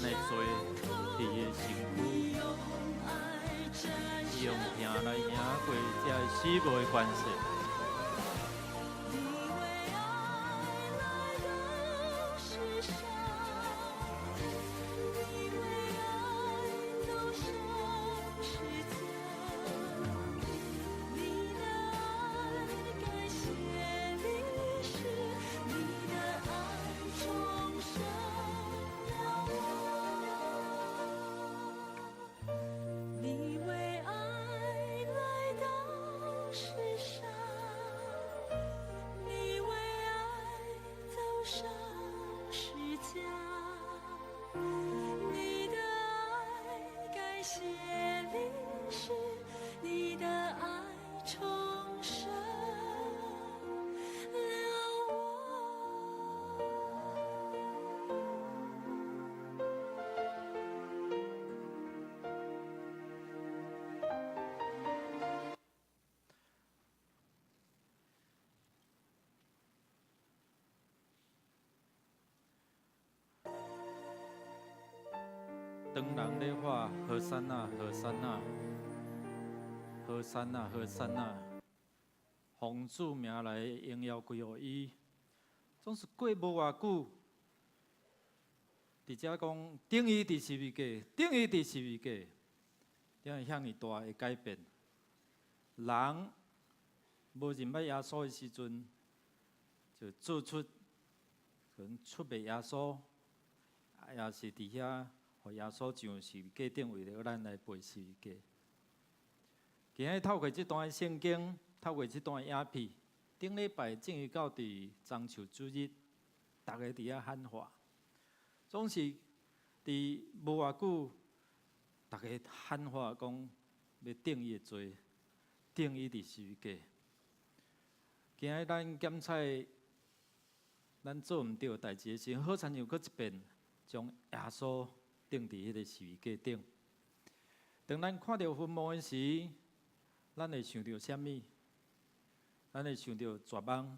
咱的罪伫伊的身躯，伊用疼来赢过这死无的关系。 当人咧喊何山啊，何山啊，何山啊，何山啊，奉主名来荣耀归予伊。总是过无偌久，伫遮讲定义伫十字架，定义伫十字架，点会遐尼大的改变？人无认捌耶稣的时阵，就做出可能出卖耶稣，也是伫遐。 互耶稣上十字架顶，为了咱来背十字架。今日透过这段的圣经，透过这段的影片，顶礼拜正遇到伫中秋主日，大家伫遐喊话，总是伫无偌久，大家喊话讲要定伊的罪，定伊伫十字架。今日咱检查咱做毋对代志的时候，好亲像搁一遍将耶稣。 钉伫迄个十字架顶。当咱看到坟墓的时，咱会想到啥物？咱会想到绝望，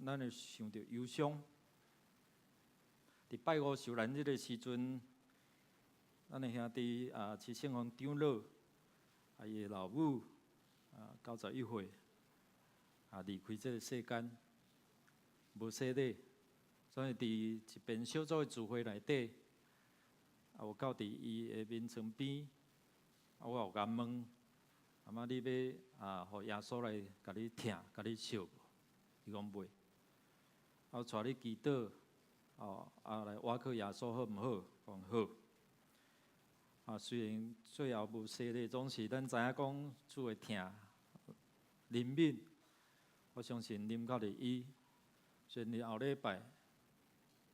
咱会想到忧伤。伫拜五受难日的时阵，咱的兄弟徐胜峰长老，伊的老母91岁，离开这个世间，无洗礼，所以伫一边小组的聚会内底。 有到伫伊的面床边，我有甲问，阿妈你要互耶稣来甲你疼、甲你笑无？伊讲袂。我带你祈祷，来挖靠耶稣好毋好？讲好。虽然最后无洗礼，总是咱知影讲主会疼、怜悯。我相信啉到哩伊，所以后礼拜，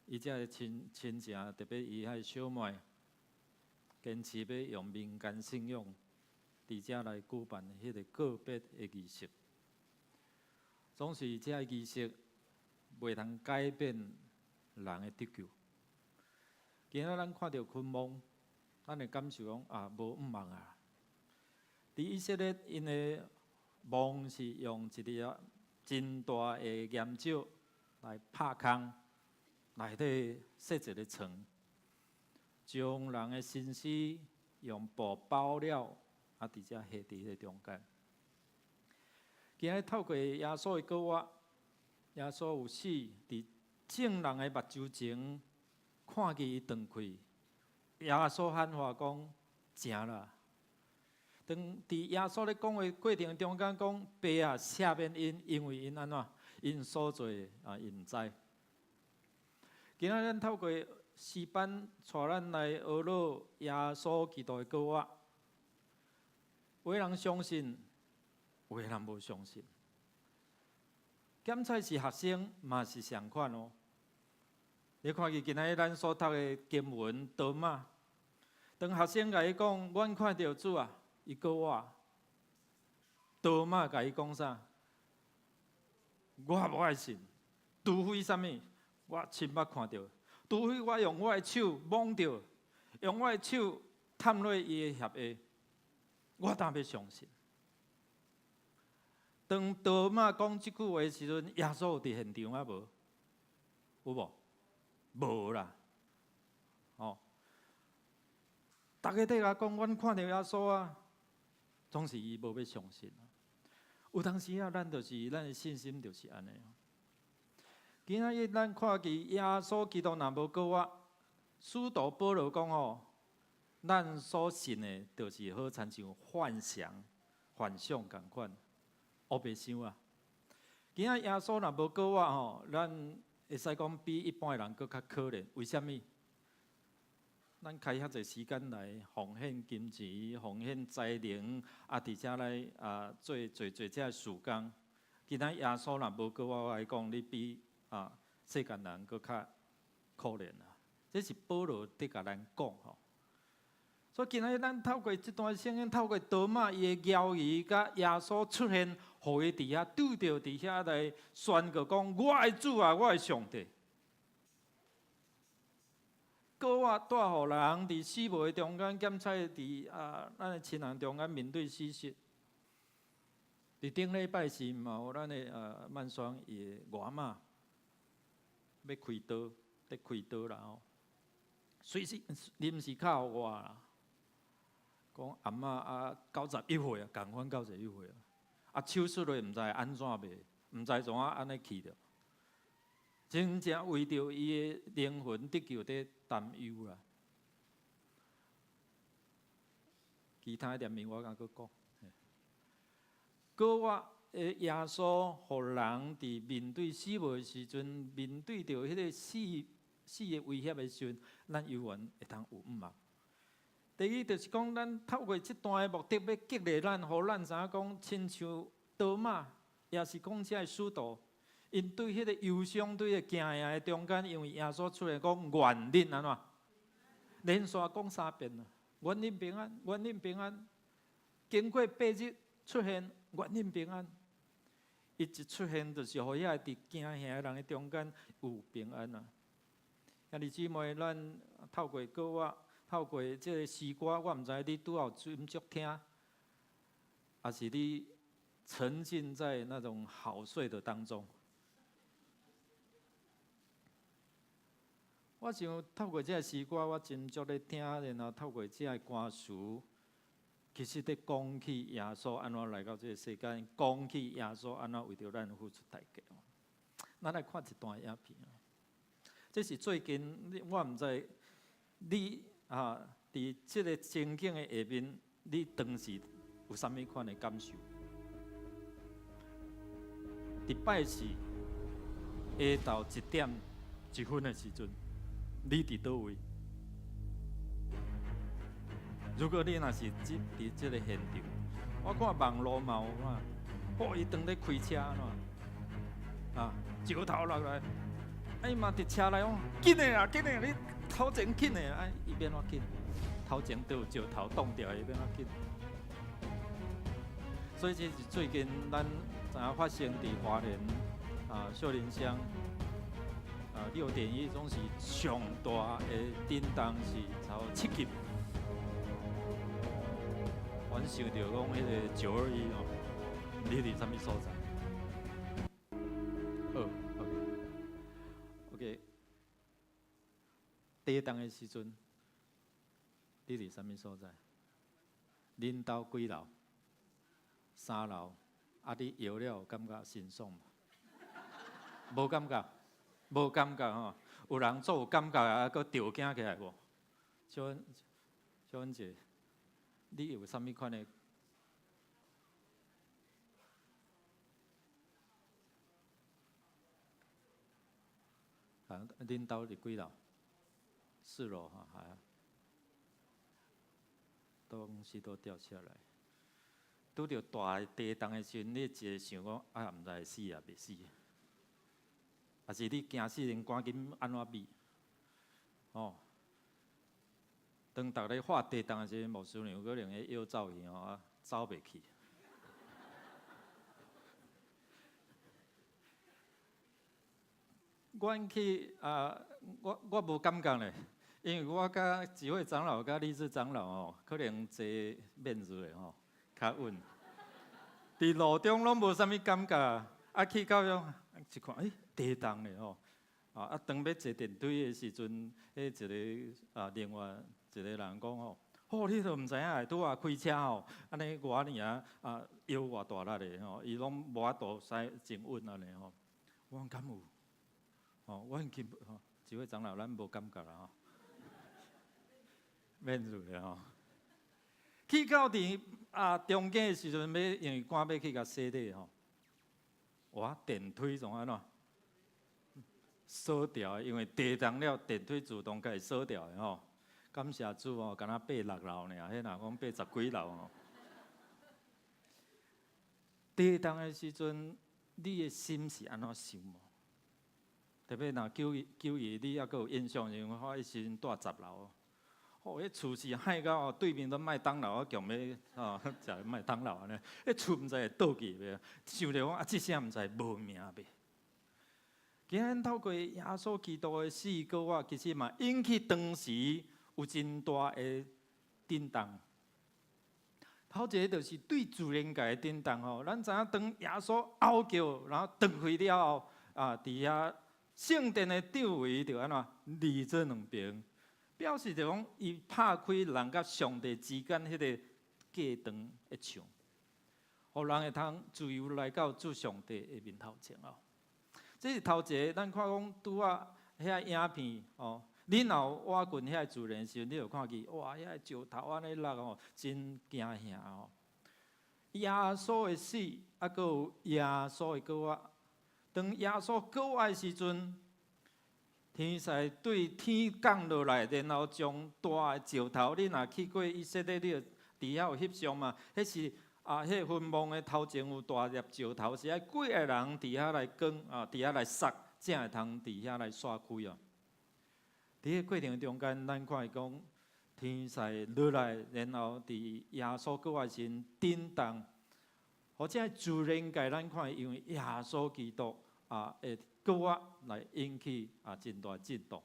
伊遮个亲情，特别伊迄小妹。 坚持要用民间信仰，伫遮来举办迄个个别的仪式，总是遮个仪式袂通改变人的得救。今仔咱看到昆梦，咱会感受讲无毋茫啊。伫以色列，因的梦是用一个真大的岩石来拍空，内底设一个床。 将人的身躯用布包了，伫遮下伫迄中间。今日透过耶稣的告话，耶稣有死伫众人的目睭前，看见伊断开。耶稣喊话讲：“成啦！”当伫耶稣咧讲话过程中间讲：“爸啊，赦免因，因为因安怎？因所做因毋知。”今仔咱透过。 诗班带咱来学了耶稣基督的告话，有的人相信，有的人无相信。检测是学生，嘛是相款哦。你看见今仔日咱所读的经文，多嘛？当学生甲伊讲，阮看到主啊，伊告话，多嘛甲伊讲啥？我无爱信，除非啥物？我亲捌看到。 除非我用我的手摸着，用我的手探落伊的血液，我当要相信。当多马讲即句话的时阵，耶稣有伫现场啊无？有无？无啦。哦，大家在甲讲，阮看到耶稣啊，总是伊无要相信。有当时啊，咱就是咱的信心就是安尼。今仔日咱看见耶稣基督若无过我，使徒保罗讲吼，咱所信的，就是好亲像幻想共款，黑白想啊。今仔耶稣若无过我吼，咱会使讲比一般人搁较可怜。为什么？咱开遐侪时间来奉献金钱、奉献才能，而且来做这事工。今仔耶稣若无过我来讲，你比世间人搁较可怜啊！这是保罗伫甲咱讲吼。所以今仔日咱透过这段圣经，透过多马伊的邀约，甲耶稣出现，互伊伫遐拄着伫遐来宣告讲：我的主啊，我的上帝。过我带互人伫死亡中间，检测伫咱的亲人中间面对死亡。伫顶礼拜是嘛有咱的万双伊的外妈要开刀，在开刀啦吼。随时临时靠我啦，讲阿嬷91岁啊，共款91岁啊，手术了毋知安怎袂，毋知怎安尼去着。真正为着伊的灵魂得救在担忧啦。其他点名我敢搁讲。过我耶稣，互人伫面对死亡的时阵，面对着迄个死的威胁的时阵，咱犹原会当有毋茫。第二就是讲，咱透过这段的目的，要激励咱，互咱知影讲，亲像多马，也是讲这使徒。因对迄个忧伤、对个惊吓的中间，因为耶稣出来讲愿恁安怎，连续讲3遍啦，愿恁平安，愿恁平安。经过8日出现，愿恁平安。伊一出现，就是互遐伫惊吓的人的中间有平安啊。兄弟姊妹，咱透过歌我，透过这个诗歌，我毋知你拄好斟酌听，还是你沉浸在那种好睡的当中。我想透过这个诗歌，我斟酌咧听，然后透过这个歌词，其实咧讲起耶稣安怎来到这个世间，讲起耶稣安怎为着咱付出代价。咱来看一段影片。这是最近，我毋知你伫这个情景的下面，你当时有啥物款的感受？伫拜四下昼1点1分的时阵。你伫倒位？如果你若是伫这个现场，我看网络嘛有看，伊当咧开车石头落来，伊嘛伫车内讲紧的啦，紧的，你头前紧的啊，伊变怎紧？头前都有石头挡掉，伊变怎紧？所以这是最近咱知影发生伫花莲秀林乡。6.1总是上大的震动是超7级，阮想着讲迄个921哦，你伫啥物所在？好 ，OK， 地震的时阵，你伫啥物所在？恁兜几楼？3楼，你摇了感觉心爽无？无感觉。无感觉吼，有人做有感觉啊，搁着惊起来无？小恩姐，你有啥物款的？恁兜伫几楼？4楼哈，系啊，东西都掉下来。拄着大地动的时阵，你一直想讲，毋知会死啊，袂死？还是你惊死人，赶紧安怎避？当逐个画地动的时阵，牧师娘可能会摇走去走袂去。阮去我无感觉咧，因为我甲几位长老、甲理事长老可能坐面子的较稳。伫路中拢无啥物感觉，去到遐一看，地动咧当要坐电梯的时阵，一个另外一个人讲你都毋知影，拄啊开车吼，安尼偌尔腰偌大力的吼，伊拢无法度使真稳安尼吼。我讲敢有？我已经一位长老，咱无感觉啦吼，免住咧吼。去到伫中间的时阵，要因为赶要去甲洗礼吼，电梯从安怎锁掉？因为地动了，电梯自动甲伊锁掉的吼。感谢主哦，敢若8、6楼呢，迄若讲80几楼哦。地动的时阵，你的心是安怎想无？特别若9月，你还阁有印象？因为我迄时阵住10楼。迄厝是歹到对面都麦当劳，我强要食麦当劳安尼。迄厝毋知会倒去袂？想着讲即声毋知无命袂。今日透过耶稣基督的死跟活，其实嘛引起当时有真大的震动。头一个就是对自然界的震动吼，咱知影当耶稣嗷叫，然后断开了后，伫遐圣殿的周围就安怎离做两边。表示着讲，伊拍开人甲上帝之间迄个隔断的墙，互人会通自由来到主上帝的面头前哦。这是头一个，咱看讲拄啊遐影片哦，你若挖近遐自然时，你就看见哇，遐石头安尼落哦，真惊吓哦。耶稣的死，还阁有耶稣的搁活。当耶稣搁活的时阵。天使对天降落来，然后将大的石头，你若去过以色列，你就伫遐有翕相嘛？迄是迄坟墓的头前有大粒石头，是爱几个人伫遐来扛伫遐来撒，才会通伫遐来刷开哦。伫迄过程中间，咱看讲天使落来，然后伫耶稣搁活时震动，或者自然界咱看，因为耶稣基督会搁活来引起真大震动。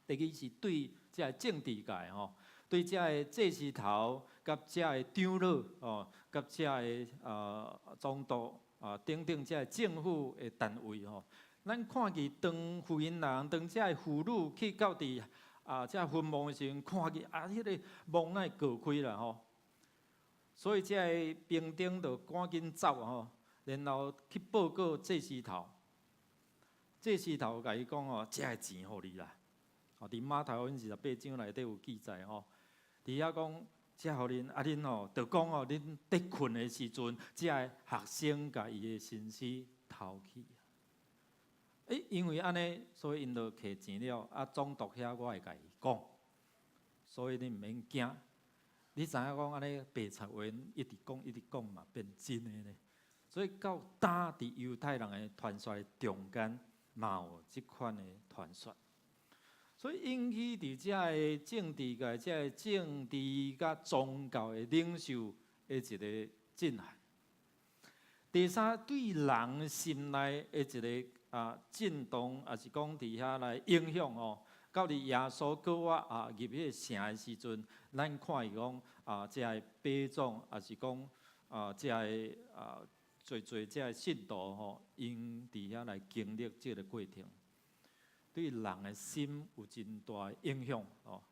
第二是对这政治界吼，对这祭司头、甲这长老甲这总督等等这政府的单位吼，咱看见当福音人、当这妇女去到伫这坟墓的时阵，看见迄个墓乃割开啦吼，所以这兵丁就赶紧走吼，然后去报告祭司头。祭司头甲伊讲哦，这个钱互你啦。伫马太福音28章内底有记载吼，伫遐讲这互恁恁吼，就讲哦，恁伫困的时阵，这个学生甲伊的身躯偷去。因为安尼，所以因就摕钱了。总督遐我会甲伊讲，所以你毋免惊。你知影讲安尼白贼话一直讲嘛，变真的呢。所以到打伫犹太人的传说中间。嘛有即款的传说，所以引起伫遮个政治界、遮个政治甲宗教的领袖的一个震撼。第三，对人心内的一个震动，也是讲伫遐来影响哦。到伫耶稣搁活入迄个城的时阵，咱看伊讲遮个百种，也是讲遮个做这个信徒吼，因伫遐来经历这个过程，对人的心有真大影响哦。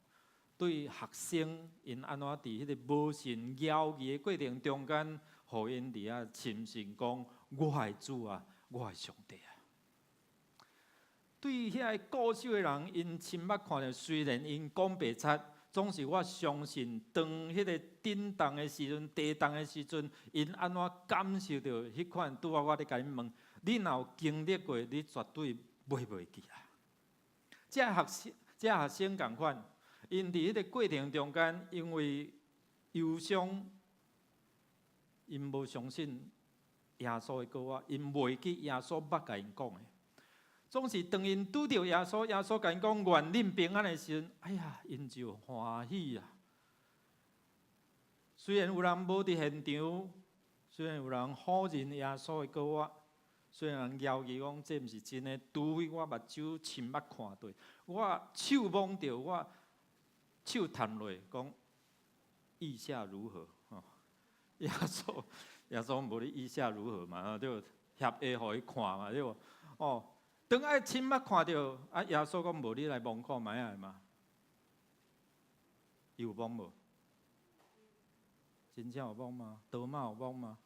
对学生，因安怎伫迄个无信摇移的过程中间，互因伫遐深信讲，我的主啊，我的上帝啊。对遐个固守的人，因亲目看到，虽然因讲白贼。总是我相信，当迄个震动的时阵、地动的时阵，因安怎感受到迄款？拄啊，我咧甲恁问，你若有经历过，你绝对袂记啦。这学生共款，因伫迄个过程中间，因为忧伤，因无相信耶稣的搁活，因袂记耶稣捌甲因讲的。总是当因拄着耶稣，耶稣甲因讲愿恁平安的时阵，哎呀，因就欢喜啊。虽然有人无伫现场，虽然有人否认耶稣的搁活，虽然人谣言讲这毋是真的，除非我目睭亲目看到，我手摸着，我手探落，讲意下如何？耶稣无你意下如何嘛？就翕下互伊看嘛，对无？当爱亲目看到，耶稣讲无你来摸看卖啊嘛？伊有摸无？真正有摸吗？多嘛有摸吗？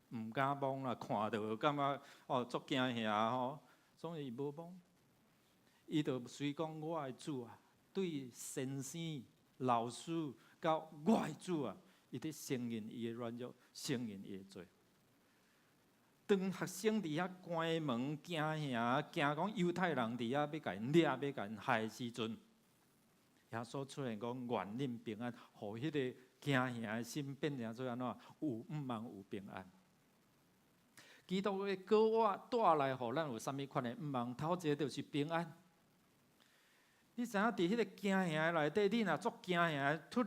唔敢摸啦，看到感觉足惊吓吼，所以无摸。伊就随讲我的主啊，对先生、老师甲我的主啊，伊伫承认伊的软弱，承认伊的罪。当学生伫遐关门惊吓，惊讲犹太人伫遐要甲因掠、要甲因害的时阵，耶稣出现讲愿恁平安，互迄个惊吓的心变成做安怎？有毋茫有平安。基督的果我带来，互咱有啥物款的毋茫？头一个就是平安。你知影伫迄个惊吓内底，你若足惊吓，突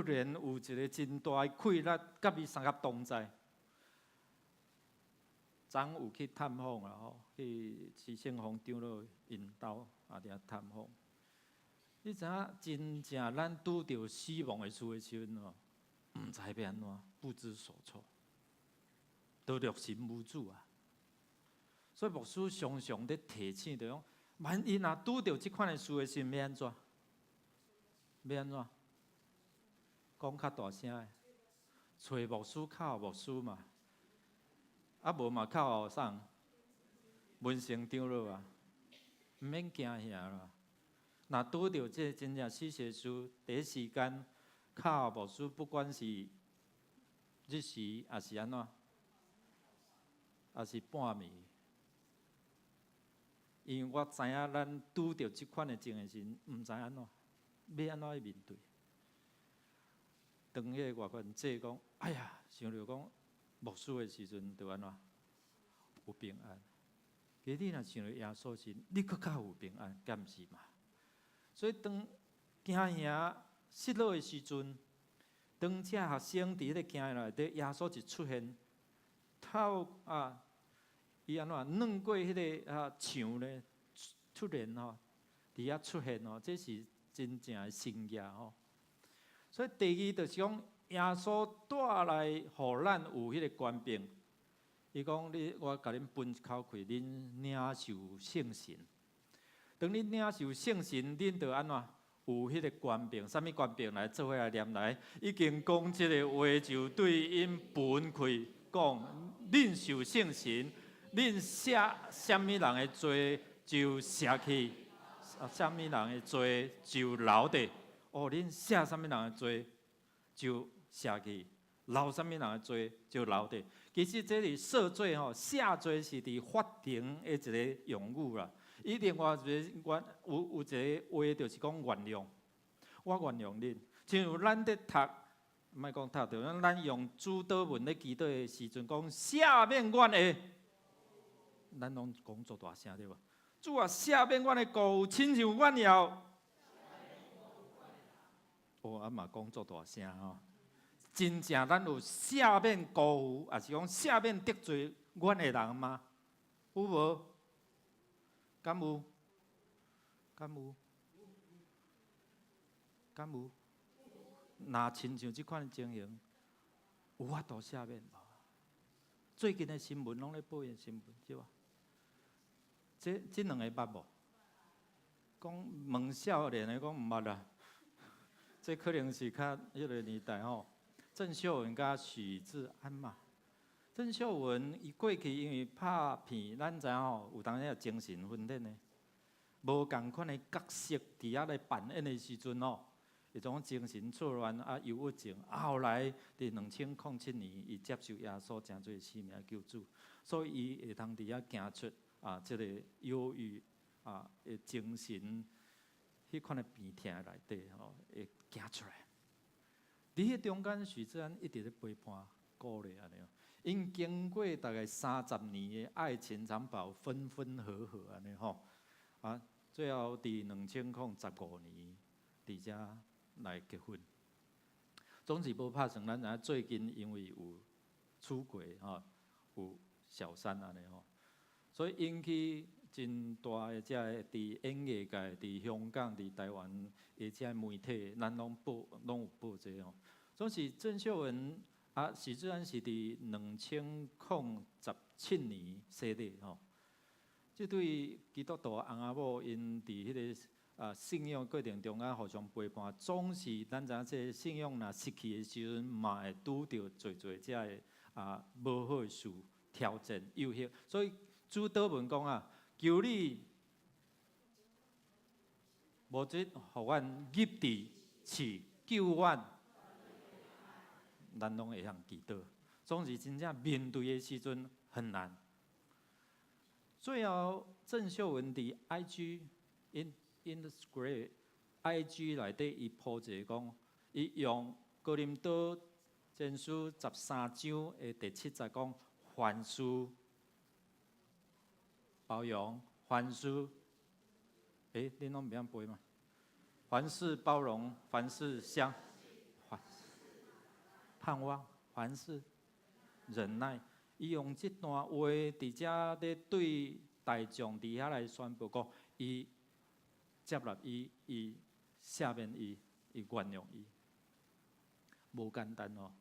然有一个真大的溃烂，甲伊三甲同在。昨有去探访啦吼，去市政府长老因兜伫遐探访。你知影真正咱拄着死亡的事的时阵哦，毋知要安怎，不知所措，都六神无主啊。所以牧师常常咧提醒着讲，万一若拄着即款的事的时阵，要安怎？要安怎？讲较大声的，找牧师靠牧师嘛。啊，无嘛靠啥？文成长老啊，毋免惊吓啦。若拄着这真正死邪事，第一时间靠牧师，不管是日时还是安怎，还是半暝，因为我知影咱拄着即款的情形时，毋知安怎，要安怎去面对。当迄个外国姐讲，哎呀，想着讲。牧师的时阵，就安怎有平安？其实你若想到耶稣时，你更较有平安，敢毋是嘛？所以当惊吓失落的时阵，当这学生伫迄个惊吓内底，耶稣就出现，伊安怎软过迄个墙咧，突然伫遐出现这是真正的神迹吼。所以第二就是讲。耶稣带来，互咱有迄个权柄。伊讲：我甲恁分一口气，恁领受圣神。当恁领受圣神，恁就安怎有迄个权柄？啥物权柄来做伙来念来？已经讲即个话，就对因分开讲：恁受圣神，恁写啥物人的罪就写去，啥物人的罪就留地。恁写啥物人的罪就写去，留啥物人的罪就留地。其实这是赦罪吼，赦罪是伫法庭的一个用语啦。伊另外一个有一个话就是讲原谅，我原谅恁。像有咱咧读，莫讲读着，咱用主祷文咧祈祷的时阵讲赦免阮的，咱拢讲做大声对无？主啊，赦免阮的过有，亲像阮也。啊嘛讲做大声吼。真正咱有赦免过有，还是讲赦免得罪阮的人吗？有无？敢有？敢有？敢有？若亲像即款情形，有法度赦免无？最近的新闻拢咧报的新闻，对吧？这两个捌无？讲问少年的讲毋捌啦，这可能是较迄个年代吼。郑秀文甲许志安嘛，郑秀文伊过去因为拍片，咱知影吼，有当时也精神分裂的，无共款的角色伫遐咧扮演的时阵吼，迄种精神错乱忧郁症。后来伫2007年，伊接受耶稣真侪生命救主，所以伊会通伫遐行出即个忧郁的精神迄款的病痛内底吼，会行出来。伫迄中间，许志安一直咧陪伴、鼓励安尼。因经过大概30年的爱情长跑，分分合合安尼吼。最后伫2015年，伫遮来结婚。总是无拍算，咱知影最近因为有出轨有小三安尼吼，所以引起真大的伫演艺界、伫香港、伫台湾的遮媒体，咱拢有报这吼。总是郑秀文许志安是伫2017年生的吼。这对基督徒翁仔某因伫迄个信仰过程中互相陪伴，总是咱知影这信仰若失去的时阵，嘛会拄着侪这无好的事、挑战、诱惑。所以主祷文讲啊，求你无即，互阮入地去救阮，咱拢会晓祈祷。总是真正面对的时阵很难。最后，郑秀文伫 IG Instagram IG 内底伊铺一个讲，伊用哥林多前书13章的第7节讲，凡事包容，凡事，恁拢袂晓背吗？凡事包容，凡事盼望，凡事忍耐。伊用这段话伫遮咧对大众伫遐来宣布讲，伊接纳伊，伊赦免伊，伊原谅伊，无简单哦。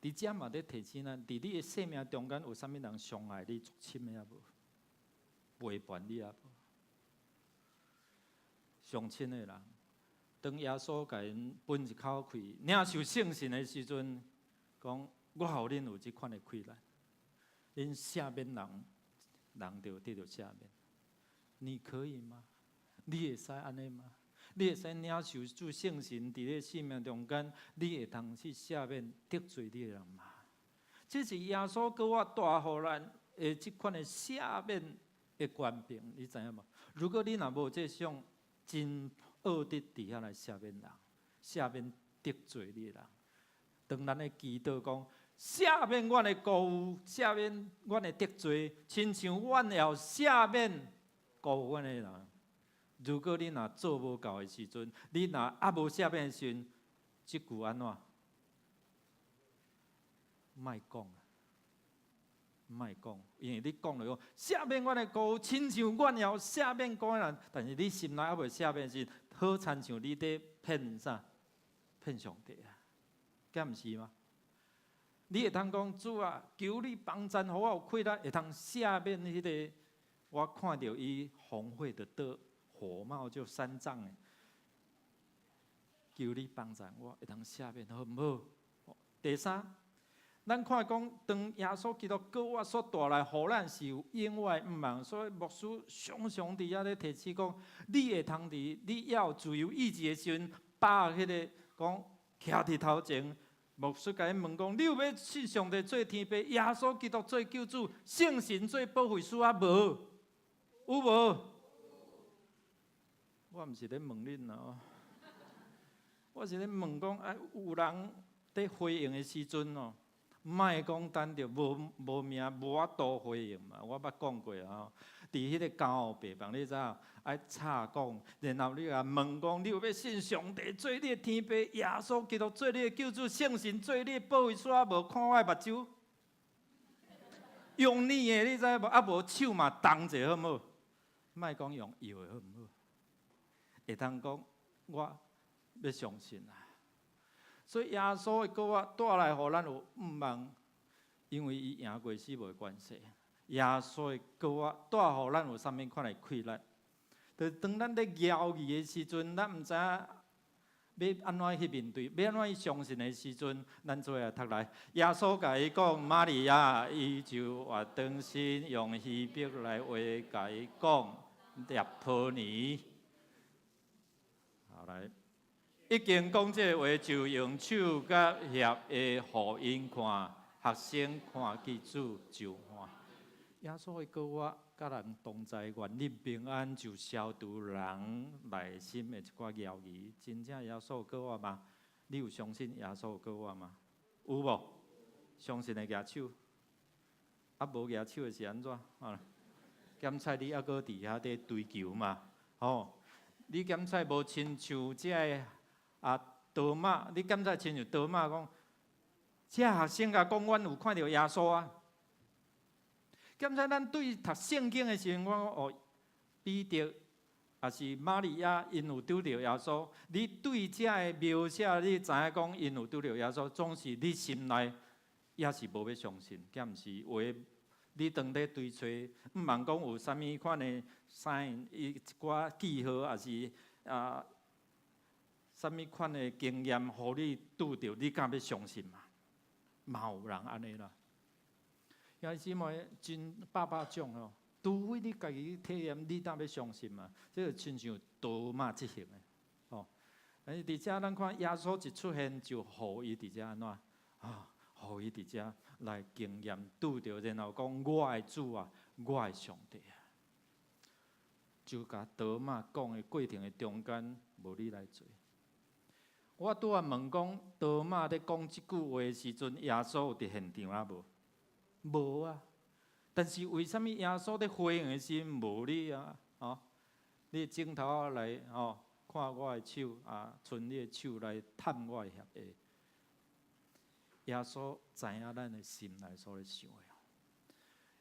伫遮嘛咧提醒咱，伫你的生命中间有啥物人伤害你足深的也无，陪伴你也无。上亲的人，当耶稣甲因分一口气，领受圣神的时阵，讲我互恁有即款的困难，恁赦免人就得到赦免。你可以吗？你会使安尼吗？你会使领受主圣神伫你生命中间，你会通去赦免得罪你的人吗？这是耶稣给我大互咱的即款的赦免的权柄，你知影无？如果你若无这种真恶德伫遐来赦免人，赦免得罪你的人，当咱的祈祷讲赦免阮的过误，赦免阮的得罪，亲像阮要赦免过误阮的人。如果你若做无够的时阵，你若无赦免的时阵，即句安怎？莫讲，莫讲，因为你讲了讲赦免阮的过误，亲像阮要赦免过的人，但是你心内还未赦免时，好亲像你在骗啥？骗上帝啊！敢毋是吗？你会通讲主啊，求你帮助，互我有气力，会通赦免迄个我看到伊红会的刀。火冒就3丈的，求你帮助我，会通赦免，好唔好？第三，咱看讲，当耶稣基督给我所带来，互咱是有永外毋茫，所以牧师常常伫遐咧提醒讲，你会通伫你要自由意志的时阵，把迄个讲徛伫头前。牧师甲伊问讲：你有要信上帝做天父，耶稣基督做救主，圣神做保惠师啊？无？有无？我毋是咧问恁哦，我是咧问讲，有人在回应的时阵哦，莫讲等着无命无法度回应嘛。我捌讲过啊，伫迄个监护病房，你知影？爱插讲，然后你啊问讲，你有要信上帝做你的天父，耶稣基督做你的救主，圣神做你的保惠师啊？无看我的目睭，用你的，你知无？无手嘛动者好唔好？莫讲用摇的好唔好？会通讲，我要相信啊！所以耶稣会给我带来，互咱有毋茫，因为伊赢过死无关系。耶稣会给我带，互咱有啥物款的气力？就当咱咧摇疑的时阵，咱毋知影要安怎去面对，要安怎去相信的时阵，咱做下读来。耶稣甲伊讲，玛利亚，伊就活转身，用希伯来话甲伊讲，列波尼。来，已经讲这话，就用手甲协的互因看，学生看记主就欢。耶稣会告我，甲人同在，愿力平安，就消除人内心的一寡谣疑。真正耶稣告我吗？你有相信耶稣告我吗？有无？相信的举手，无举手的是安怎？检测你还阁伫遐在追求嘛？你检测无亲像这个多马，你检测亲像多马讲，这学生甲讲，阮有看到耶稣啊。检测咱对读圣经的时阵，我讲彼得也是玛利亚，因有拄着耶稣。你对这个描写，你知影讲因有拄着耶稣，总是你心内也是无要相信，敢毋是话？你当咧追找，毋茫讲有啥物款的sign，一寡记号，也是什么款的经验，互你拄着，你敢要相信嘛？嘛有人安尼啦。兄弟姊妹，真百种哦，除非你家己体验，你敢要相信嘛？这个亲像多马即型的哦。而伫遮咱看耶稣一出现，就互伊伫遮安怎互伊伫遮来经验拄着，然后讲我的主啊，我的上帝啊，就甲多马讲的过程的中间，无你来做。我拄仔问讲，多马咧讲即句话的时阵，耶稣有伫现场啊无？无啊。但是为什么耶稣咧回应的时无你啊？你镜头来看我的手伸你的手来探我的血液。耶稣知影咱的心内所咧想的。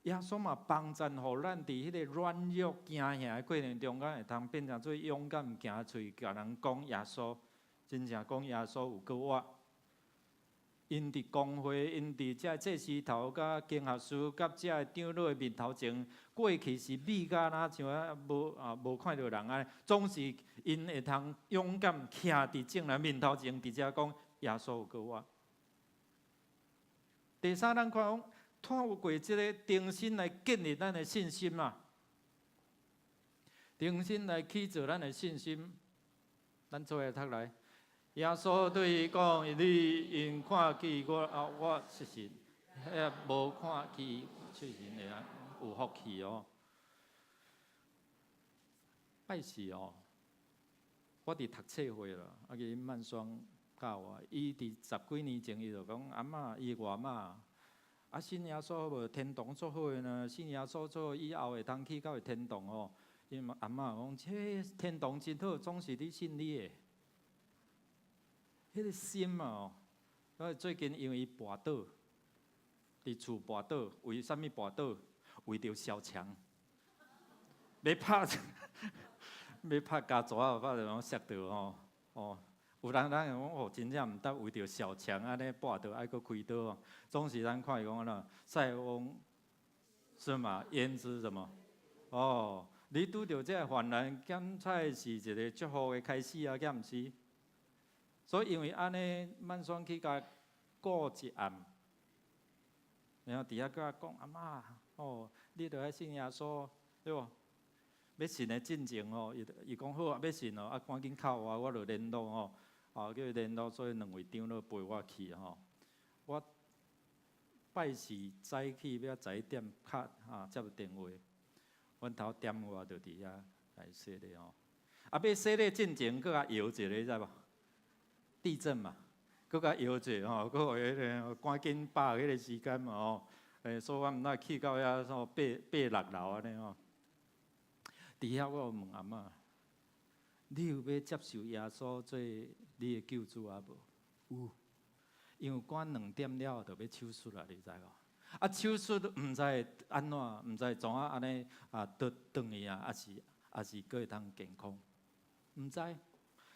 耶稣嘛帮助互咱伫迄个软弱惊吓的过程中间，会通变成做勇敢，行出去甲人讲耶稣。真正讲耶稣有够活，因伫公会，因伫遮祭司头、甲经学师、甲遮长老的面头前，过去是美甲哪像无看到人安尼，总是因会通勇敢徛伫众人面头前，伫遮讲耶稣有够活。第三，咱看讲透过即个重新来建立咱的信心嘛，重新来起造咱的信心，咱做下读来。耶稣对伊讲：“你因看见我是神，无看见出神的人有福气哦。”拜是哦，我伫读册会啦，伊慢双教我，伊伫10几年前伊就讲：“阿嬷，伊外妈，信耶稣无天堂做好的呢？信耶稣做以后会当去到天堂哦。”因阿嬷讲：“切，天堂真好，总是你信你的。”迄个心嘛最近因为伊跋倒，伫厝跋倒，为什么跋倒？为着小强，要拍家蛇啊，拍着讲摔倒有人讲真正毋得为着小强安尼跋倒，爱搁开刀哦。总是咱看伊讲啦，塞翁什么焉知什么？你拄着这患难，检采是一个祝福的开始啊，敢毋是？所以因为安尼，慢选去甲顾一暗，然后伫遐甲讲阿嬷，你着爱信耶稣，对无？要信的进前伊讲好要信赶紧靠我着联络叫伊联络，所以2位长老陪我去我拜四早起要11点敲接电话，阮头点我着伫遐来洗礼要洗礼进前，搁较摇一个，知无？地震嘛，搁甲摇者搁有迄个赶紧把握迄个时间嘛所以我毋哪去到遐8、6楼安尼伫遐我有问阿嬷，你有要接受耶稣做你的救主啊无？有，因为赶2点了就要手术啦，你知无？手术毋知安怎，毋知怎安尼倒转去还是搁会通健康，毋知。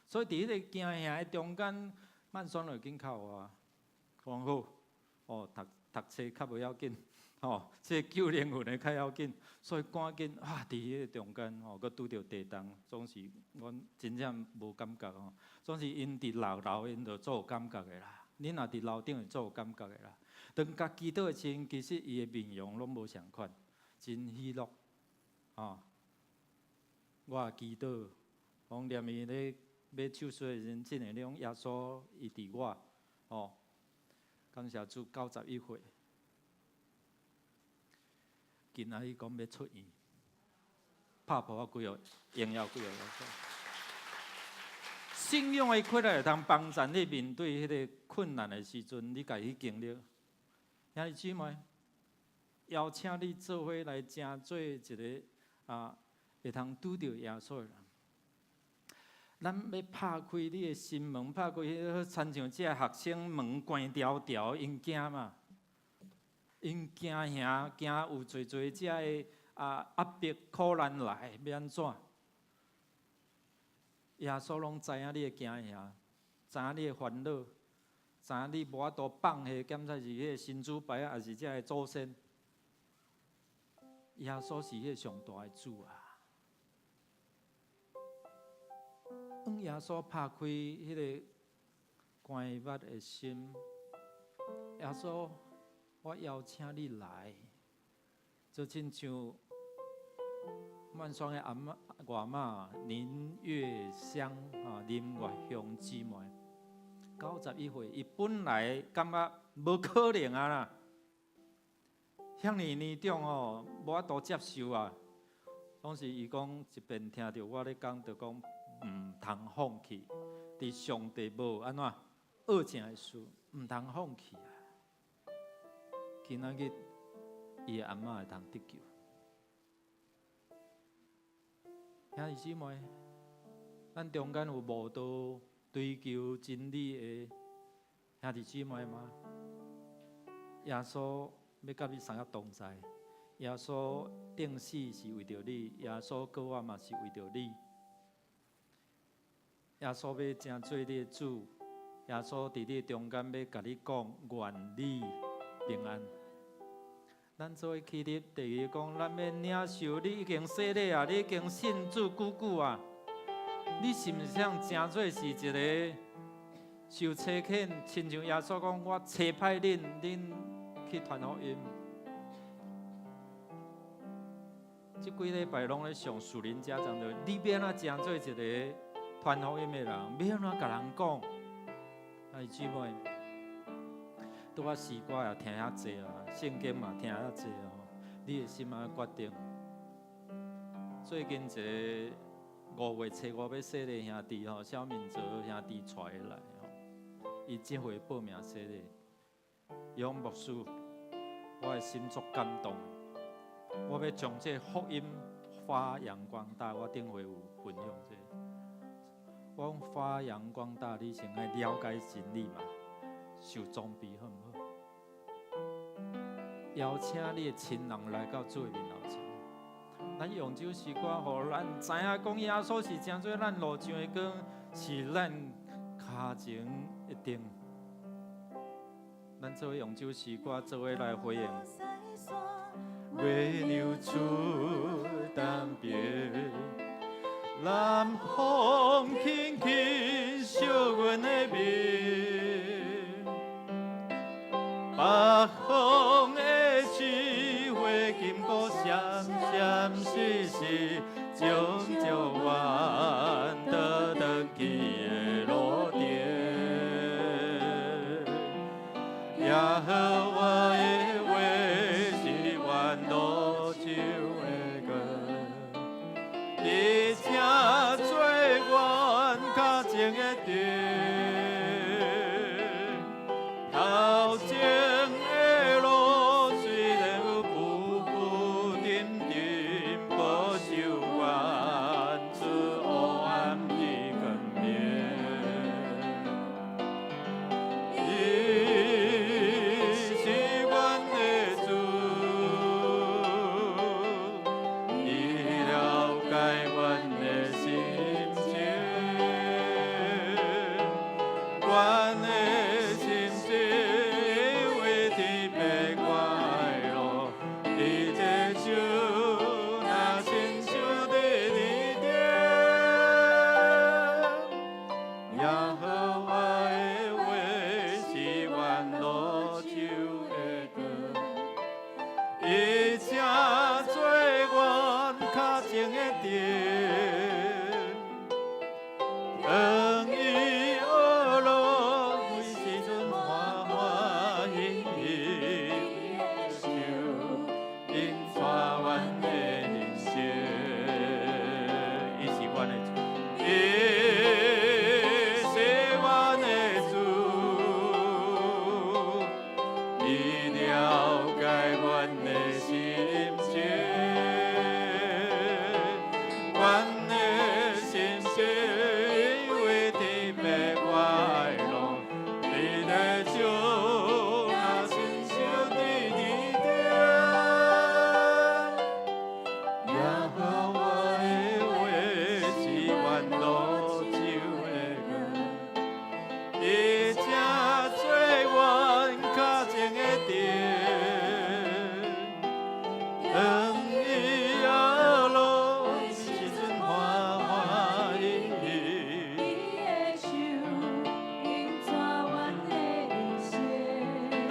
所以伫迄个惊吓的中间，慢选就紧靠我，讲好读册较无要紧这救灵魂的较要紧，所以赶紧伫迄个中间搁拄着地动，总是阮真正无感觉总是因伫6楼，因就做有感觉的啦。恁若伫楼顶，就做有感觉的啦。当甲祈祷的时阵，其实伊的面容拢无相款，真喜乐我也祈祷，讲念伊咧。要手术的时阵，真的用耶稣伊伫我感谢主91岁，今仔日讲要出院，拍破几个荣耀几个信仰的气来会通帮助你面对迄个困难的时阵，你家己经历。兄弟姊妹，邀请你做伙来成做一个会通拄着耶稣的人。咱要拍开你的心门，拍开亲像这学生门关条条，因惊嘛，因惊吓，惊有侪这的压迫苦难来，要安怎？耶稣拢知影你的惊吓，知影你的烦恼，知影你无法度放下，检采是迄个神主牌还是这的祖先？耶稣是迄个上大的主啊！当耶稣拍开迄个关捌的心，耶稣，我邀请你来，就亲像万双的外妈林月香林月香姊妹，91岁，伊本来感觉无可能啊啦，遐尼年长哦，无法度接受啊。当时伊讲一边听到我咧讲，就讲唔通放弃，伫上帝无安怎恶情的事，唔通放弃啊。今仔日伊的阿嬷会通得救。兄弟姊妹，咱中间有无道追求真理的兄弟姊妹吗？耶稣要甲你三个同在，耶稣定死是为着你，耶稣过我嘛是为着你。耶稣要正做你的主，耶稣伫你中间要甲你讲愿你平安。咱做伙起立，第二讲，咱要领受你已经洗礼啊，你已经信主久久啊，你是毋是想真做是一个受差遣？亲像耶稣讲，我差派恁去传福音。这几礼拜拢咧上属灵家长的，你要安怎真做一个传福音的人？要安怎甲人讲？哎，姊妹。拄啊诗歌也听遐济啊，圣经嘛听遐济哦。你的心啊决定。最近一个5月初5要洗礼兄弟吼，小明泽兄弟带来吼，伊这回报名洗礼。杨牧师，我的心足感动。我要将这福音发扬光大。我顶回有分享这个。我讲发扬光大，你先爱了解真理嘛。受装备好唔好？邀请你的亲人来到主的面头前，咱用这首歌，互咱知影讲耶稣是真做咱路上的光，是咱脚前的灯。咱做伙用这首歌做伙来回应。月亮出淡边，南风轻轻烧阮的面。北风的枝花金鼓闪闪烁烁，将将阮倒转去的路程。耶和华的话是阮路上的光，伊正做阮脚前的灯。头前的路虽然有浮浮沉沉，保守阮出黑暗的光明。伊是阮的主，伊了解阮的心情，阮的。当伊学路为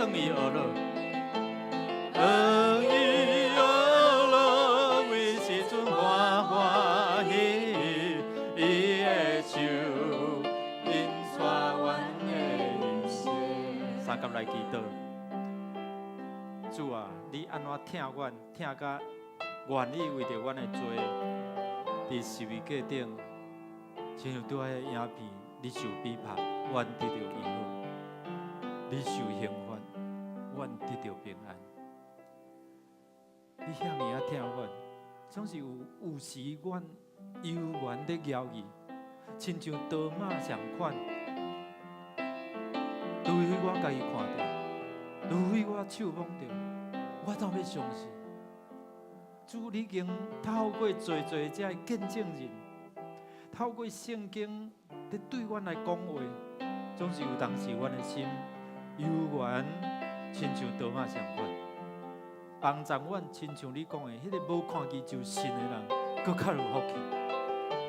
恩伊而乐，恩伊而乐，为时阵欢欢喜，伊的手引带阮的人生。三甲来祈祷，主啊，你安怎疼阮，疼甲愿意为着阮的罪，伫十字架顶，亲像拄仔的影片，你受逼迫，阮得到医好；你受刑罚，阮得到平安。你遐尔啊疼阮，总是有时阮幽怨的摇伊，亲像刀马相款。除非我家己看到，除非我手摸到，我怎要相信？主，你已经透过做这的见证人，透过圣经在对阮来讲话，总是有当时阮的心幽怨，亲像刀马相款，帮助阮，亲像你讲的，迄个无看见就信的人，搁较有福气。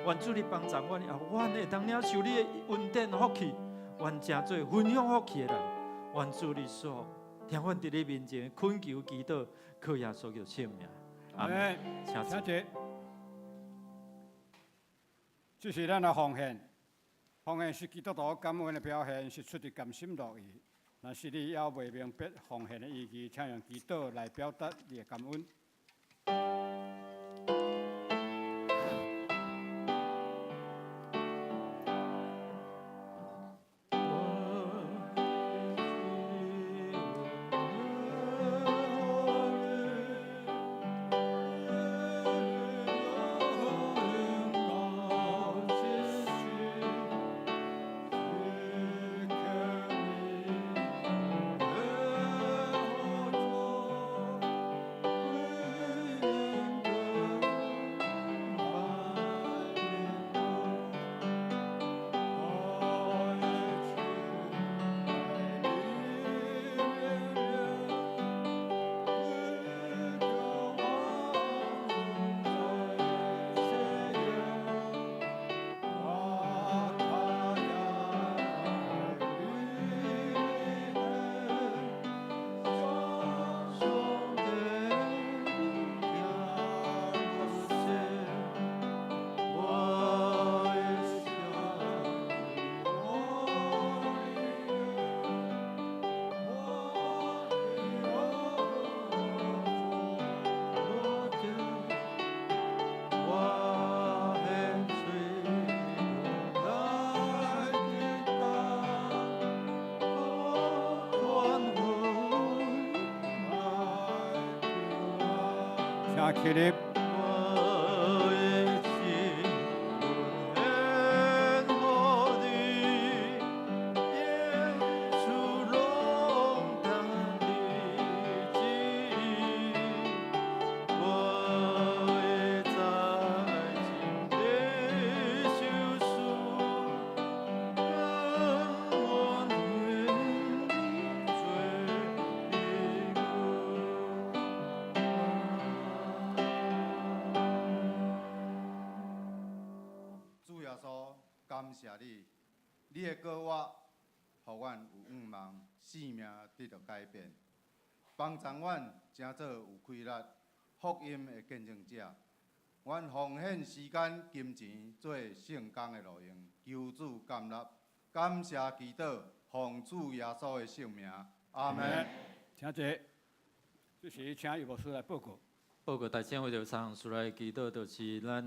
愿主你帮助阮，也阮会当领受你的恩典福气，愿成做分享福气的人。愿主你所听阮伫你面前恳求祈祷，靠耶稣基督圣名。阿门。请坐。这是咱的奉献，奉献是基督徒感恩的表现，是出于甘心乐意。若是你要未明白奉献的意义，请用祈祷来表达你的感恩。起立。感谢你，你的告我，互阮有仰望，生命得到改变，帮助阮成做有气力、福音的见证者。阮奉献时间、金钱做圣工的路用，求主甘纳。感谢祈祷，奉主耶稣的圣名，阿门。请坐。这时请余牧师来报告。报告大家为着三项事来祈祷，就是咱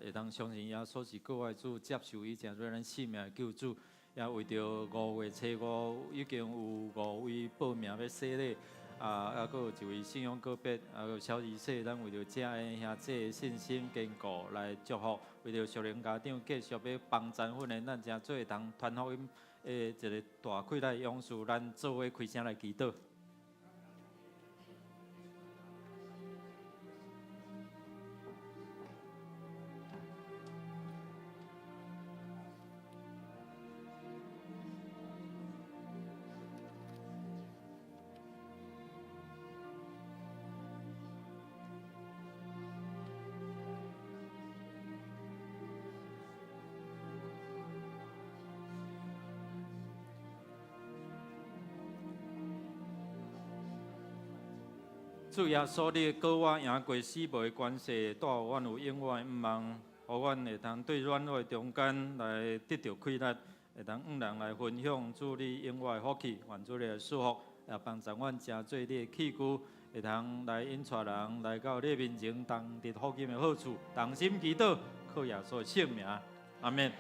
会当相信耶稣是各位主，接受伊成做咱性命的救主。也为着5月初5已经有5位报名要洗礼，还佫有一位信仰告别，还有小儿说，咱为着这的兄弟信心坚固来祝福，为着属灵家长继续要帮助训练，咱正做会当传福音一个大气来勇士，咱做伙开声来祈祷。主耶稣，你告我赢过死亡的关系，带阮有永远的盼望，互阮会通对软弱的中间来得到快乐，会通与人来分享主你永远的福气，愿主你来祝福，也帮助阮成做你的器具，会通来引带人来到你面前，同得福音的好处，同心祈祷，靠耶稣的圣名，阿免。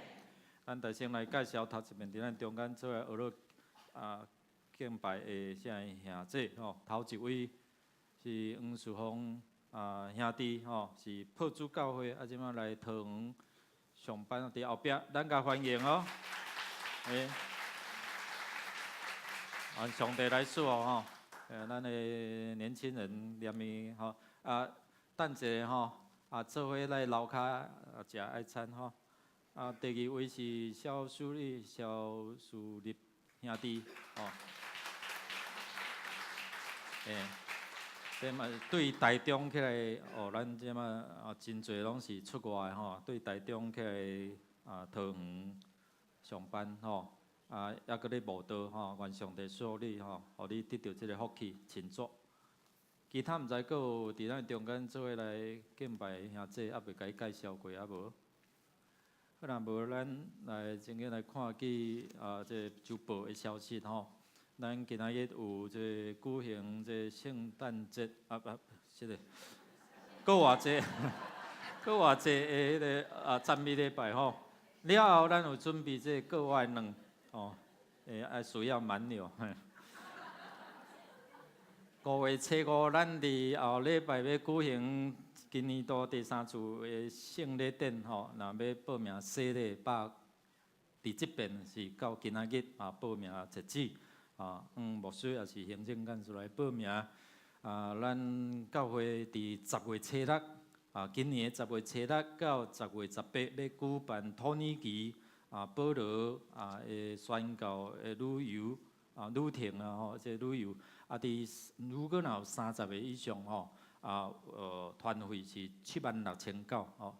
咱大先来介绍头一面伫咱中间做来学了敬拜的啥兄弟吼，头一位。是黄树峰兄弟吼，是破主教会即马来桃园上班伫后壁，咱甲欢迎哦。上帝来祝哦吼，咱的年轻人念伊吼等者吼做伙来楼骹食爱餐吼。第二位是肖淑丽兄弟吼。对台中起来，咱即马真侪拢是出外吼，对台中起来桃园上班吼，还搁咧慕道吼，愿上帝祝你吼，互你得到即个福气，清祝。其他毋知阁有伫咱中间做伙来敬拜兄弟，还未甲伊介绍过啊无？好啦，无咱来先来看去即周报的消息吼。咱今仔日有这举行这圣诞节是的，搁偌济，搁偌济的迄个赞美礼拜吼。了后，咱有准备这国外卵哦，爱需要蛮牛。5月初5，咱伫后礼拜要举行今年度第3次的圣礼典吼，若要报名洗礼，伫即边是到今仔日报名截止。牧师也是行政干事来报名。咱教会伫10月初6，今年的10月初6到10月18要举办土耳其保罗的宣教的旅游旅程吼，这旅游伫如果若有30个以上吼，团费是76900吼，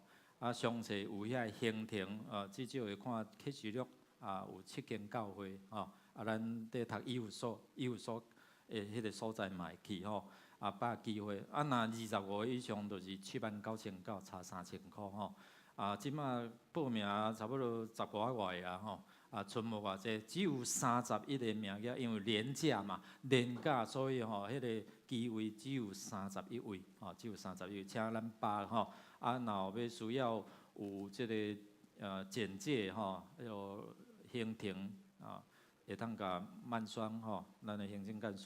详细有遐行程至少会看启示录有7间教会吼。咱伫读医务所诶，迄个所在嘛会去吼，把握机会。若25个以上，就是79900，差3000块吼。即马报名差不多10多外啊吼，剩无偌济，只有31个名额，因为年假嘛，年假，所以吼，迄个机位只有31位，只有31位，请咱把吼。若要需要有即个简介吼，迄个行程会当甲慢双吼，咱的行政干事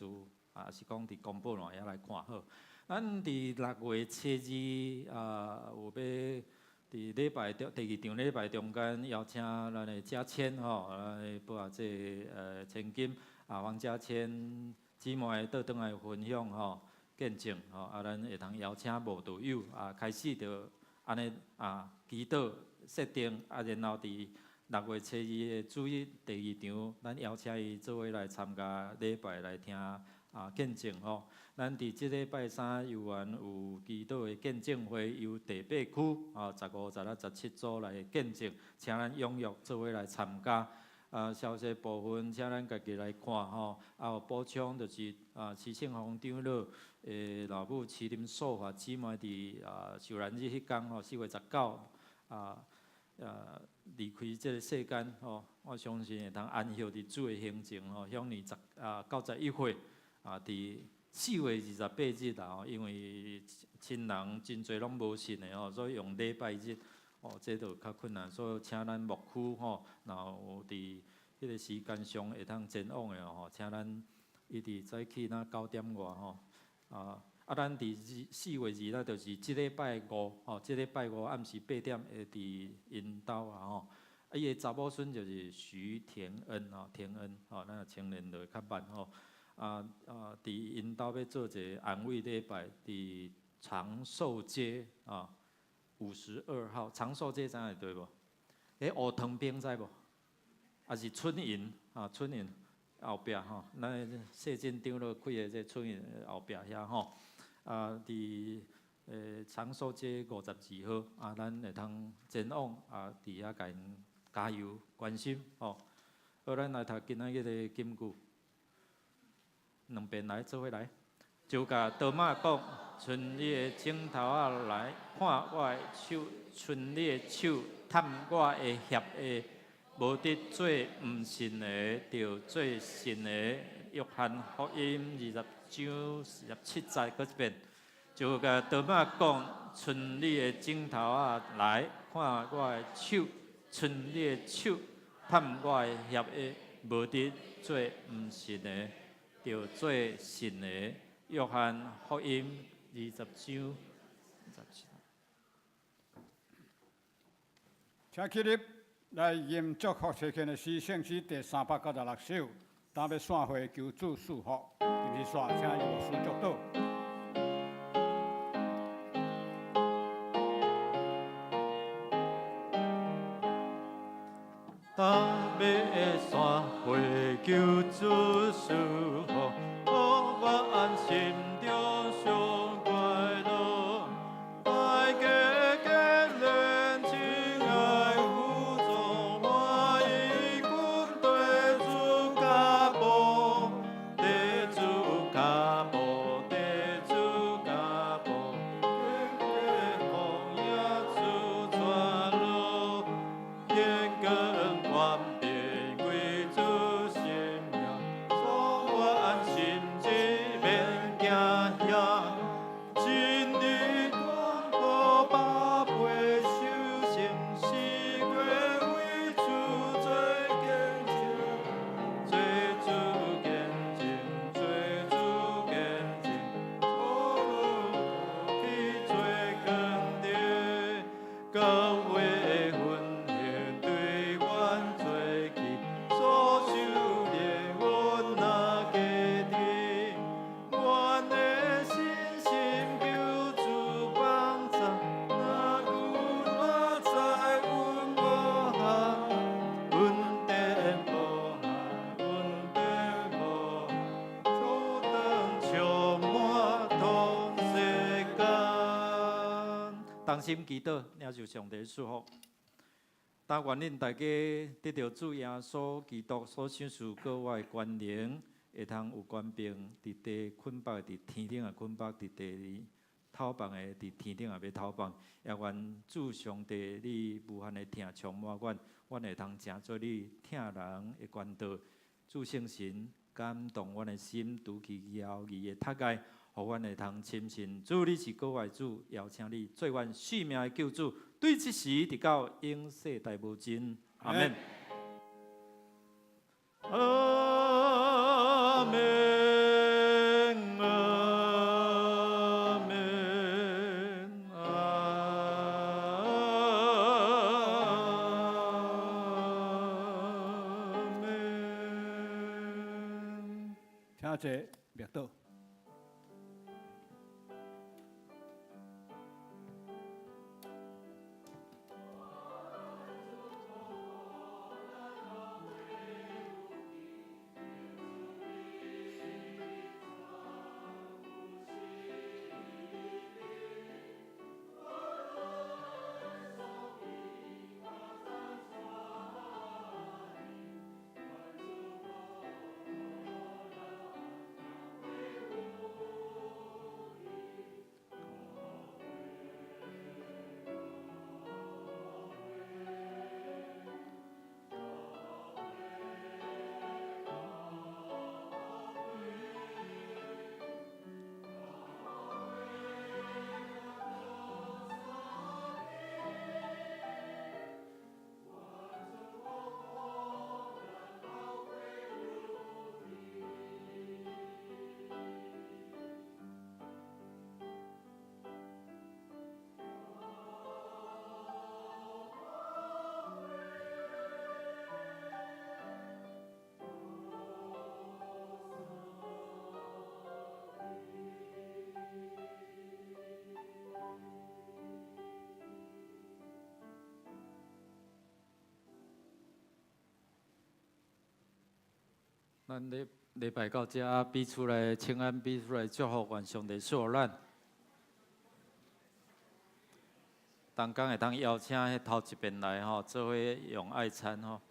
是讲伫公布栏也来看好。咱伫6月初2有要伫礼拜第2场礼拜中间邀请咱的嘉谦吼，来报这千金黄嘉谦姊妹倒转来分享吼见证吼，咱会通邀请慕道友开始着安尼祈祷设定然后伫6月初2的主日第2场，咱邀请伊做伙来参加礼拜来听见证吼。咱伫即礼拜3游园有祈祷的见证会，由第8区15、16、17组来见证，请咱踊跃做伙来参加。详细部分请咱家己来看吼。有补充就是市圣红长老老母麒麟素法姊妹伫受难日迄天吼，4月19离开这个世间吼，我相信会通安息伫主的行程吼，享年91岁伫4月28日啦，因为亲人真侪拢无信的吼，所以用礼拜日这就较困难，所以请咱牧区吼，然后伫迄个时间上会通前往的吼，请咱一直早起9点外吼咱伫4月2日就是即礼拜5吼，即礼拜5暗时8点会伫因兜吼。伊的查某孙就是徐田恩田恩咱青年就会较慢吼。伫因兜要做一个安慰礼拜，伫长寿街52号，长寿街知影对无？乌塘边知无？是春营春营后壁吼，咱谢进长老开的这春营后壁遐吼。伫长寿街52号咱会通前往伫遐甲因加油关心吼。好，咱来读今仔日的金句，两遍来做伙来。就甲多马讲：剩你的镜头仔来看我的手，剩你的手探我的协下，无得做毋信的，就做信的。约翰福音20章17节，搁一遍。就甲多马讲：剩你的镜头仔来看我的手，剩你的手探我的协下，无得做毋信的，就做信的。约翰福音20章17。请起立来念祝福册签的诗圣诗第396首，当要散会求主祝福，是煞请由牧师祝祷。当要散会求主祝福，互我安心中上快乐。爱加坚练，亲爱辅助我，以阮地主家宝，地主家宝，地主家宝，天风也出转路，天更万变归主心命，所我安心只免惊吓。真理广播百倍修成，四月为主做见证，做主见证，做主见证，所有去做工地，各位分享对阮做起，所修炼阮那家己，阮的信心求主帮助，若有我在，阮无限，阮定无限，阮定无限，主当充满通世间。同心祈祷，领受上帝祝福。但愿恁大家得到主耶稣基督所赏赐各位关联，会通有官兵伫地捆绑，伫天顶也捆绑，伫地讨放的伫天顶也要讨放。也愿主上帝你无限的疼充满阮，阮会通成做你疼人的管道。主圣神感动阮的心，拄起摇移的塔盖，互阮会通亲近。主你是各位主，邀请你做阮续命的救主。对即时直到永世大无尽，阿免。阿免，阿免，阿免。请坐，默祷。咱礼拜到这比出来请安，比出来祝福，愿上帝赐福咱。当工会当邀请迄头一遍来吼，做伙用爱餐吼。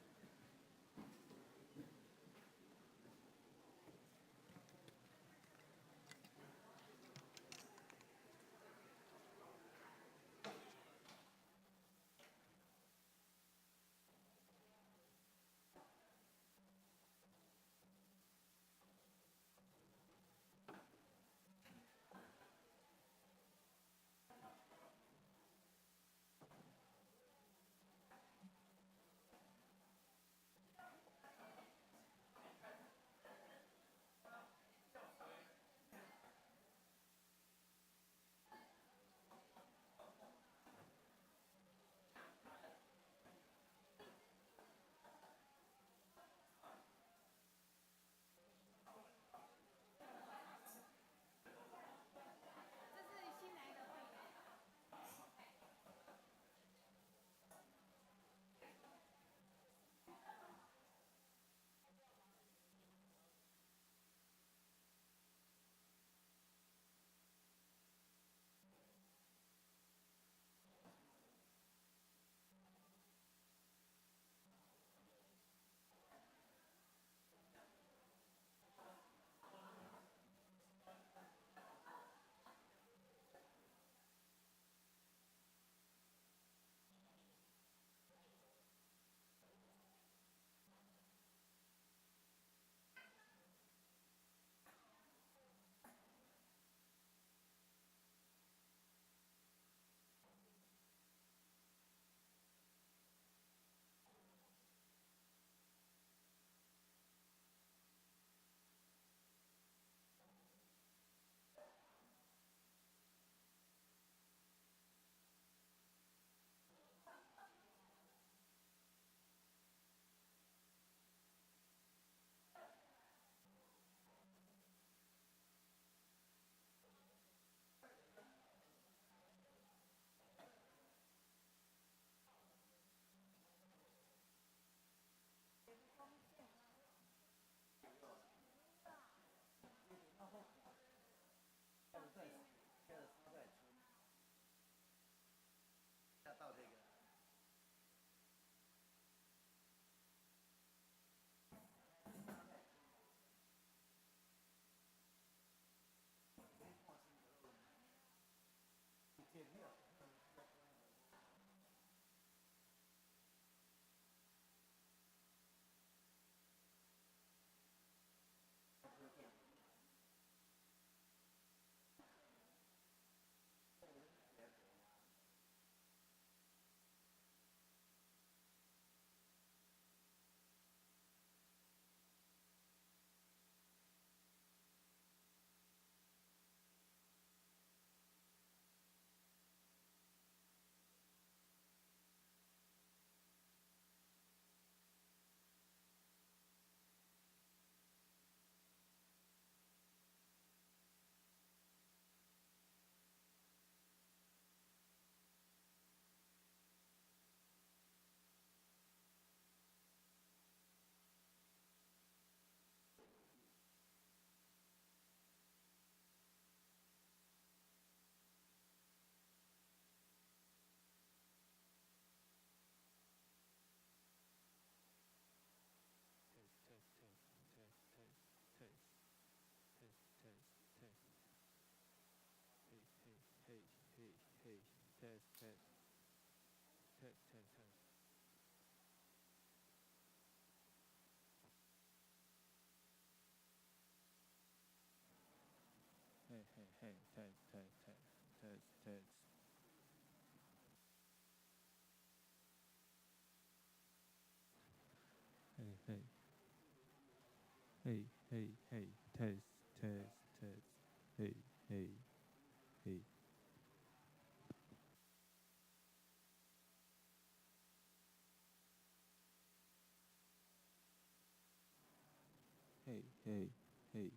Hey,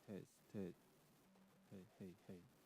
test, test. Hey, hey, hey.